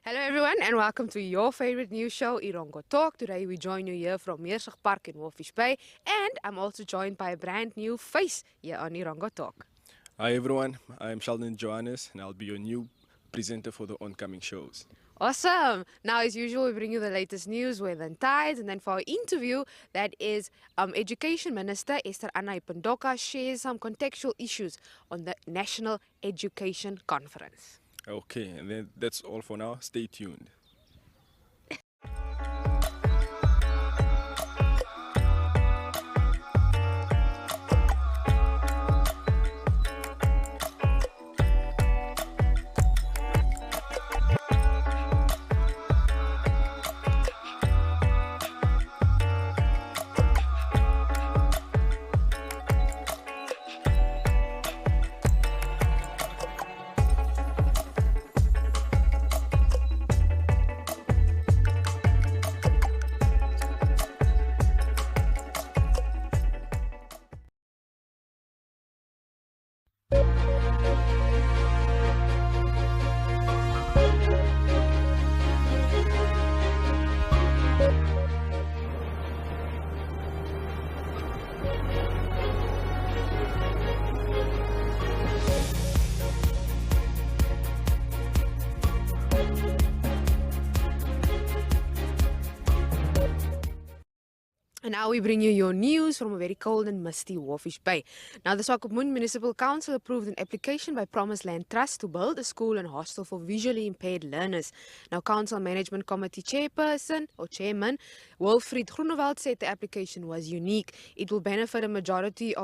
Hello everyone and welcome to your favorite news show, Erongo Talk. Today we join you here from Meersig Park in Walvis Bay, and I'm also joined by a brand new face here on Erongo Talk. Hi everyone, I'm Sheldon Johannes and I'll be your new presenter for the oncoming shows. Awesome! Now, as usual, we bring you the latest news, weather and tides, and then for our interview, that is Education Minister Ester Anna Nghipondoka shares some contextual issues on the National Education Conference. Okay, and then that's all for now. Stay tuned. And now we bring you your news from a very cold and misty Walvis Bay. Now, the Swakopmund Municipal Council approved an application by Promised Land Trust to build a school and hostel for visually impaired learners. Now, Council Management Committee Chairman Wilfried Groenewald said the application was unique. It will benefit a majority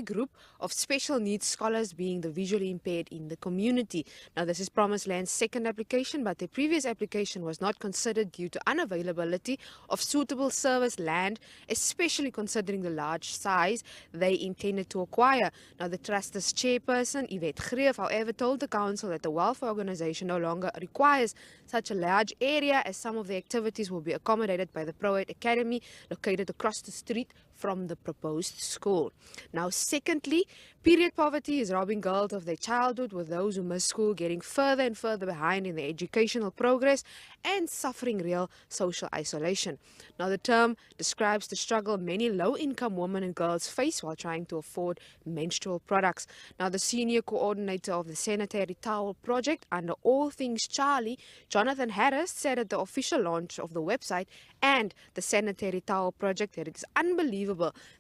group of special needs scholars, being the visually impaired in the community. Now, this is Promised Land's second application, but their previous application was not considered due to unavailability of suitable service land, especially considering the large size they intended to acquire. Now, the Trust's chairperson, Yvette Greef, however, told the council that the welfare organization no longer requires such a large area, as some of the activities will be accommodated by the Proate Academy located across the street from the proposed school. Now, secondly, period poverty is robbing girls of their childhood, with those who miss school getting further and further behind in their educational progress and suffering real social isolation. Now, the term describes the struggle many low-income women and girls face while trying to afford menstrual products. Now, the senior coordinator of the Sanitary Towel Project under All Things Charlie, Jonathan Harris, said at the official launch of the website and the Sanitary Towel Project that it is unbelievable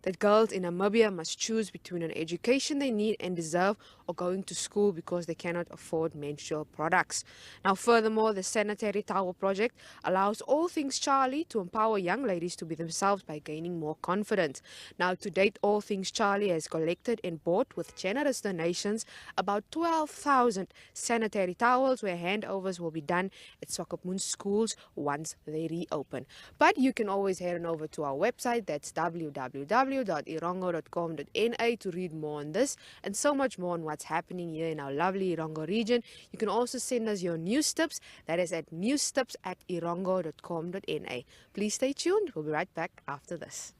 that girls in Namibia must choose between an education they need and deserve or going to school because they cannot afford menstrual products. Now, furthermore, the Sanitary Towel Project allows All Things Charlie to empower young ladies to be themselves by gaining more confidence. Now, to date, All Things Charlie has collected and bought with generous donations about 12,000 sanitary towels, where handovers will be done at Swakopmund schools once they reopen. But you can always head on over to our website, that's www.erongo.com.na, to read more on this and so much more on what's happening here in our lovely Erongo region. You can also send us your news tips, that is at newstips@erongo.com.na. Please stay tuned, we'll be right back after this.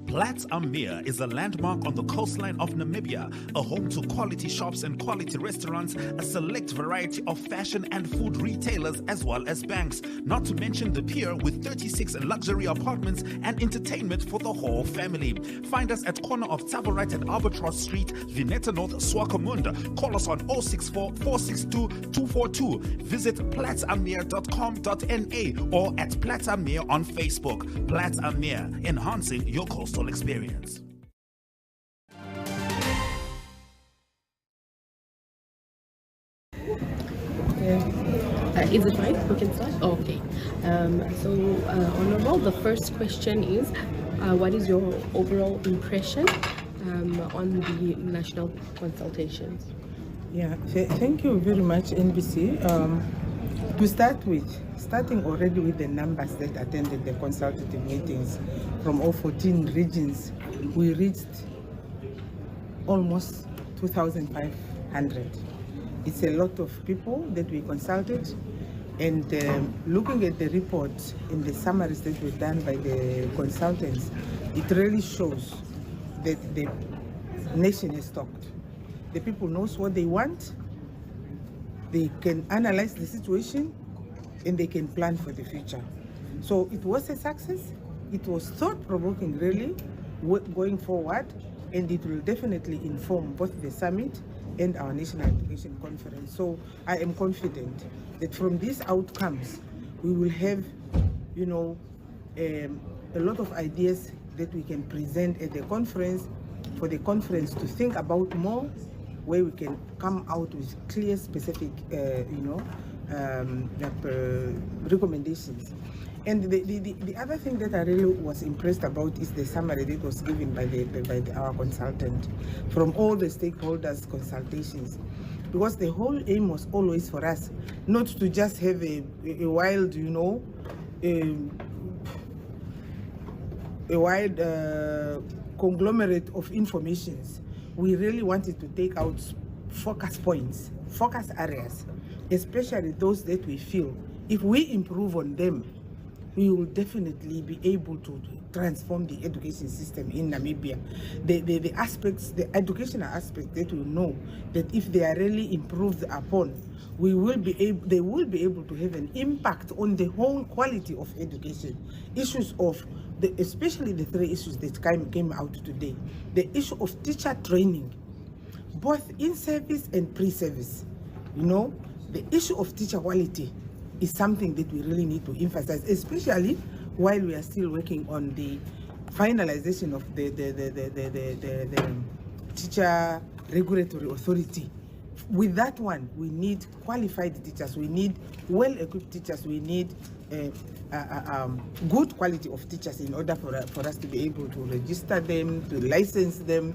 Plat Amir is a landmark on the coastline of Namibia, a home to quality shops and quality restaurants, a select variety of fashion and food retailers, as well as banks, not to mention the pier with 36 luxury apartments and entertainment for the whole family. Find us at corner of Tabarite and Albatross Street, Vineta North, Swakopmund. Call us on 064 462 242. Visit platamir.com.na or at Platamir on Facebook. Platamir, enhancing your coastal experience. Is it right? We can start? Okay. Honorable, the first question is, what is your overall impression on the national consultations? Yeah, thank you very much, NBC. To start with, starting already with the numbers that attended the consultative meetings from all 14 regions, we reached almost 2,500. It's a lot of people that we consulted, and looking at the report in the summaries that were done by the consultants, it really shows that the nation is talked. The people knows what they want, they can analyze the situation, and they can plan for the future. So it was a success. It was thought-provoking, really, going forward, and it will definitely inform both the summit and our National Education Conference. So I am confident that from these outcomes, we will have, a lot of ideas that we can present at the conference, for the conference to think about more, where we can come out with clear, specific, recommendations. And the other thing that I really was impressed about is the summary that was given by our consultant from all the stakeholders' consultations. Because the whole aim was always for us not to just have a wild, conglomerate of informations. We really wanted to take out focus points, focus areas, especially those that we feel if we improve on them, we will definitely be able to transform the education system in Namibia. The aspects, the educational aspects that we know that if they are really improved upon, they will be able to have an impact on the whole quality of education. Issues of, especially the three issues that came out today. The issue of teacher training, both in service and pre-service. The issue of teacher quality is something that we really need to emphasize, especially while we are still working on the finalization of the teacher regulatory authority. With that one, we need qualified teachers, we need well-equipped teachers, we need good quality of teachers in order for us to be able to register them, to license them,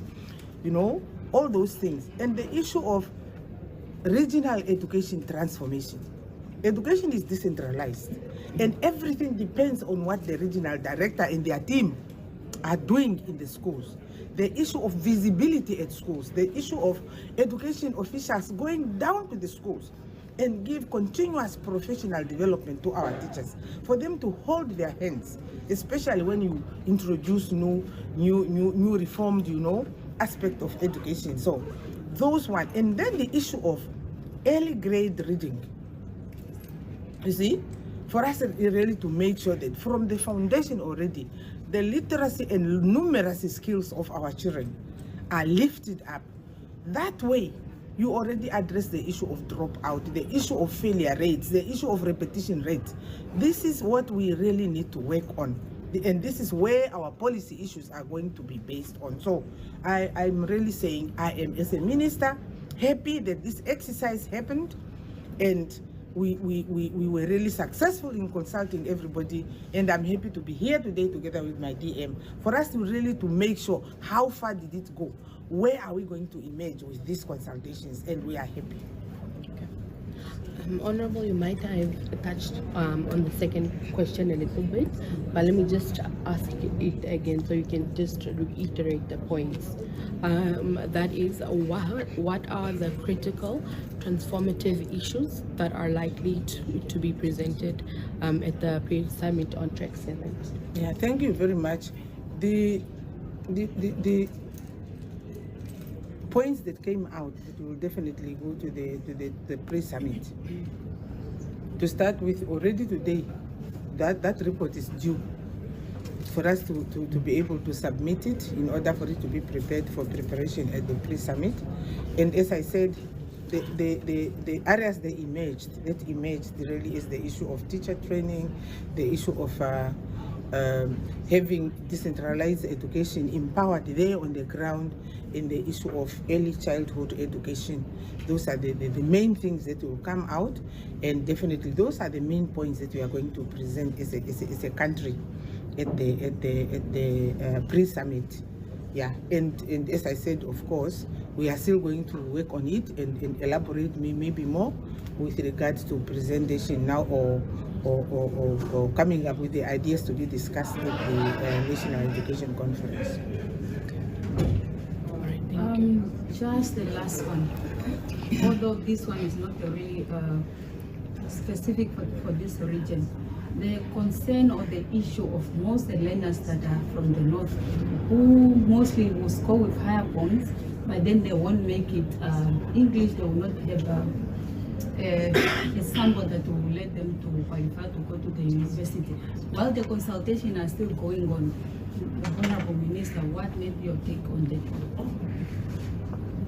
all those things. And the issue of regional education transformation. Education is decentralized, and everything depends on what the regional director and their team are doing in the schools. The issue of visibility at schools, the issue of education officials going down to the schools and give continuous professional development to our teachers, for them to hold their hands, especially when you introduce new reformed, aspect of education. So those one, and then the issue of early grade reading. You see, for us really to make sure that from the foundation already, the literacy and numeracy skills of our children are lifted up. That way, you already address the issue of dropout, the issue of failure rates, the issue of repetition rates. This is what we really need to work on. And this is where our policy issues are going to be based on. So I'm really saying, I am, as a minister, happy that this exercise happened, and we were really successful in consulting everybody, and I'm happy to be here today together with my DM for us to really to make sure how far did it go, where are we going to emerge with these consultations, and we are happy. Honorable, you might have touched on the second question a little bit, but let me just ask it again so you can just reiterate the points. That is, what are the critical transformative issues that are likely to be presented at the pre-summit on track 7? Yeah, thank you very much. The points that came out that will definitely go to the pre-summit. To start with, already today, that report is due for us to be able to submit it in order for it to be prepared for preparation at the pre-summit. And as I said, the areas that emerged really is the issue of teacher training, the issue of having decentralized education empowered there on the ground, in the issue of early childhood education. Those are the main things that will come out, and definitely those are the main points that we are going to present as a country at the pre-summit. Yeah, and as I said, of course, we are still going to work on it and elaborate maybe more with regards to presentation now or coming up with the ideas to be discussed at the National Education Conference. All right, thank you. Just the last one. Although this one is not really specific for this region, the concern or the issue of most learners that are from the north, who mostly will score with higher points, but then they won't make it English, they will not have a sample that will let them to qualify to go to the university. While the consultation are still going on, Honorable Minister, what may be your take on that one?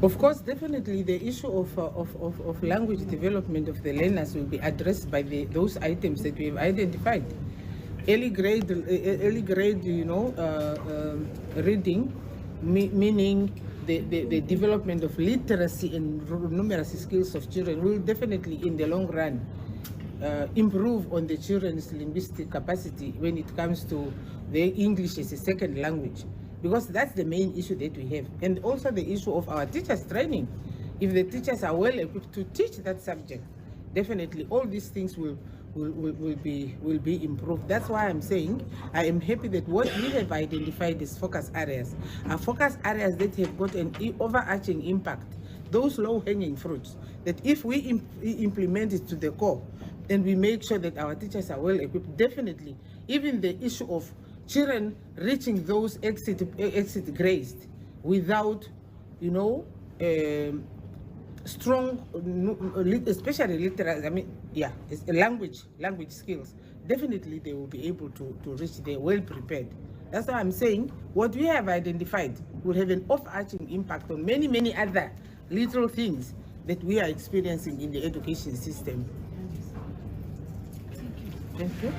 Of course, definitely the issue of language development of the learners will be addressed by those items that we have identified. Early grade, reading, meaning the development of literacy and numeracy skills of children will definitely, in the long run, improve on the children's linguistic capacity when it comes to their English as a second language. Because that's the main issue that we have. And also the issue of our teachers' training. If the teachers are well equipped to teach that subject, definitely all these things will be improved. That's why I'm saying I am happy that what we have identified is focus areas. Are focus areas that have got an overarching impact, those low-hanging fruits, that if we implement it to the core, and we make sure that our teachers are well equipped, definitely, even the issue of children reaching those exit grades without, strong, especially literacy, language skills, definitely they will be able to reach there well prepared. That's why I'm saying what we have identified will have an overarching impact on many, many other little things that we are experiencing in the education system. Thank you.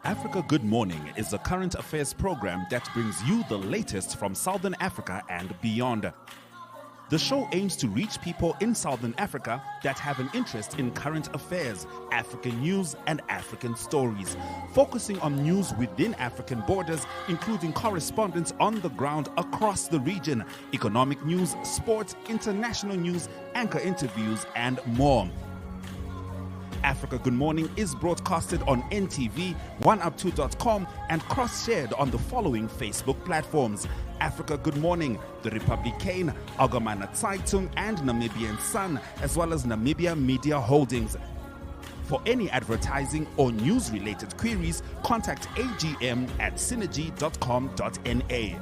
Africa Good Morning is a current affairs program that brings you the latest from Southern Africa and beyond. The show aims to reach people in Southern Africa that have an interest in current affairs, African news, and African stories, focusing on news within African borders, including correspondence on the ground across the region, economic news, sports, international news, anchor interviews, and more. Africa Good Morning is broadcasted on NTV, 1up2.com, and cross-shared on the following Facebook platforms: Africa Good Morning, The Republican, Algemene Zeitung, and Namibian Sun, as well as Namibia Media Holdings. For any advertising or news-related queries, contact AGM at synergy.com.na.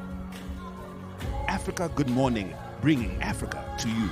Africa Good Morning, bringing Africa to you.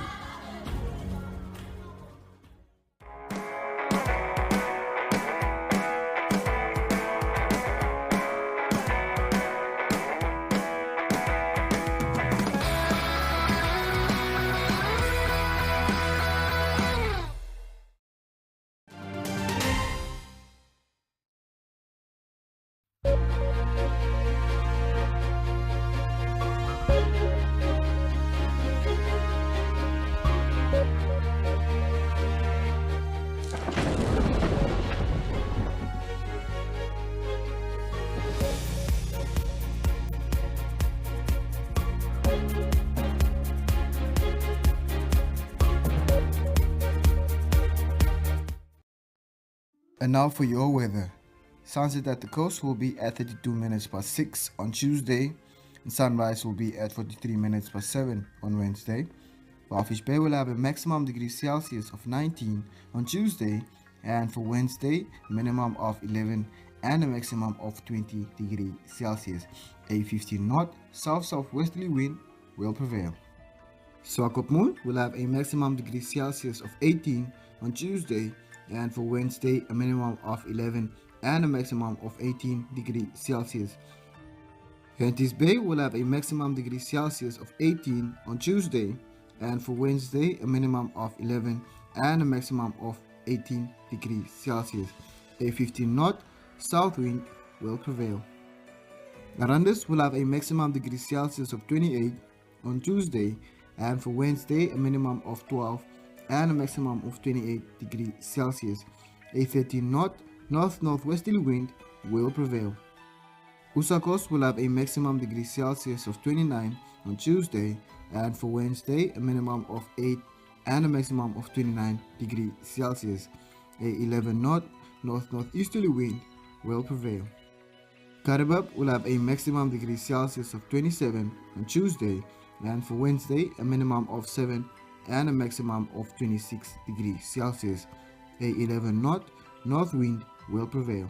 And now for your weather. Sunset at the coast will be at 32 minutes past 6 on Tuesday, and sunrise will be at 43 minutes past 7 on Wednesday. Walvis Bay will have a maximum degree Celsius of 19 on Tuesday, and for Wednesday, a minimum of 11 and a maximum of 20 degrees Celsius. A 15 knot south-southwesterly wind will prevail. Swakopmund will have a maximum degree Celsius of 18 on Tuesday, and for Wednesday a minimum of 11 and a maximum of 18 degrees Celsius. Henties Bay will have a maximum degree Celsius of 18 on Tuesday, and for Wednesday a minimum of 11 and a maximum of 18 degrees Celsius. A 15 knot south wind will prevail. Arandis will have a maximum degree Celsius of 28 on Tuesday, and for Wednesday a minimum of 12 and a maximum of 28 degrees Celsius. A 13 knot north-northwesterly wind will prevail. Usakos will have a maximum degree Celsius of 29 on Tuesday, and for Wednesday a minimum of 8 and a maximum of 29 degrees Celsius. A 11 knot north-northeasterly wind will prevail. Karabab will have a maximum degree Celsius of 27 on Tuesday, and for Wednesday a minimum of 7 and a maximum of 26 degrees Celsius. A 11 knot north wind will prevail.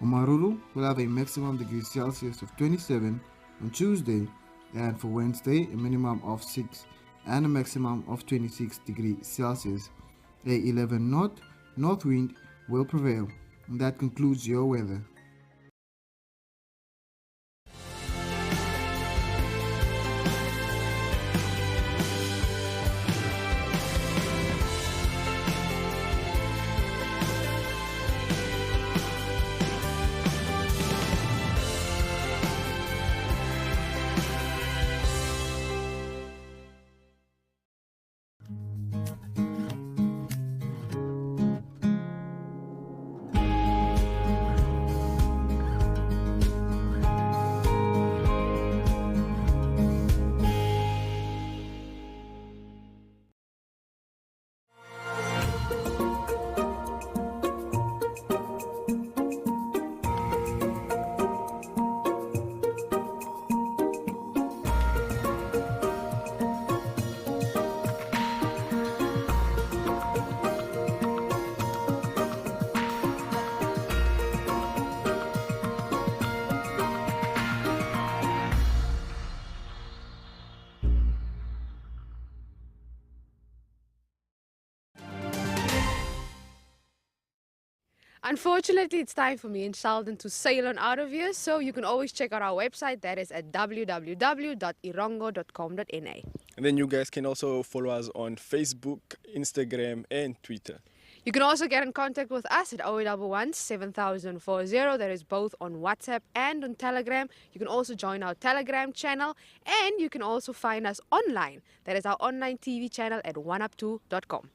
Omaruru will have a maximum degree Celsius of 27 on Tuesday, and for Wednesday a minimum of 6 and a maximum of 26 degrees Celsius. A 11 knot north wind will prevail. And that concludes your weather. Unfortunately, it's time for me and Sheldon to sail on out of here, so you can always check out our website. That is at www.erongo.com.na. And then you guys can also follow us on Facebook, Instagram, and Twitter. You can also get in contact with us at 0811 7040. That is both on WhatsApp and on Telegram. You can also join our Telegram channel, and you can also find us online. That is our online TV channel at oneup2.com.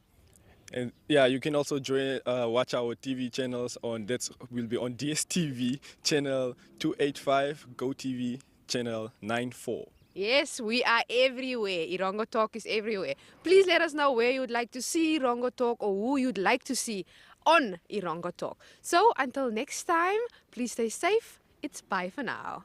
And yeah, you can also watch our TV channels will be on DSTV channel 285, GoTV channel 94. Yes, we are everywhere. Erongo Talk is everywhere. Please let us know where you would like to see Erongo Talk or who you'd like to see on Erongo Talk. So until next time, please stay safe. It's bye for now.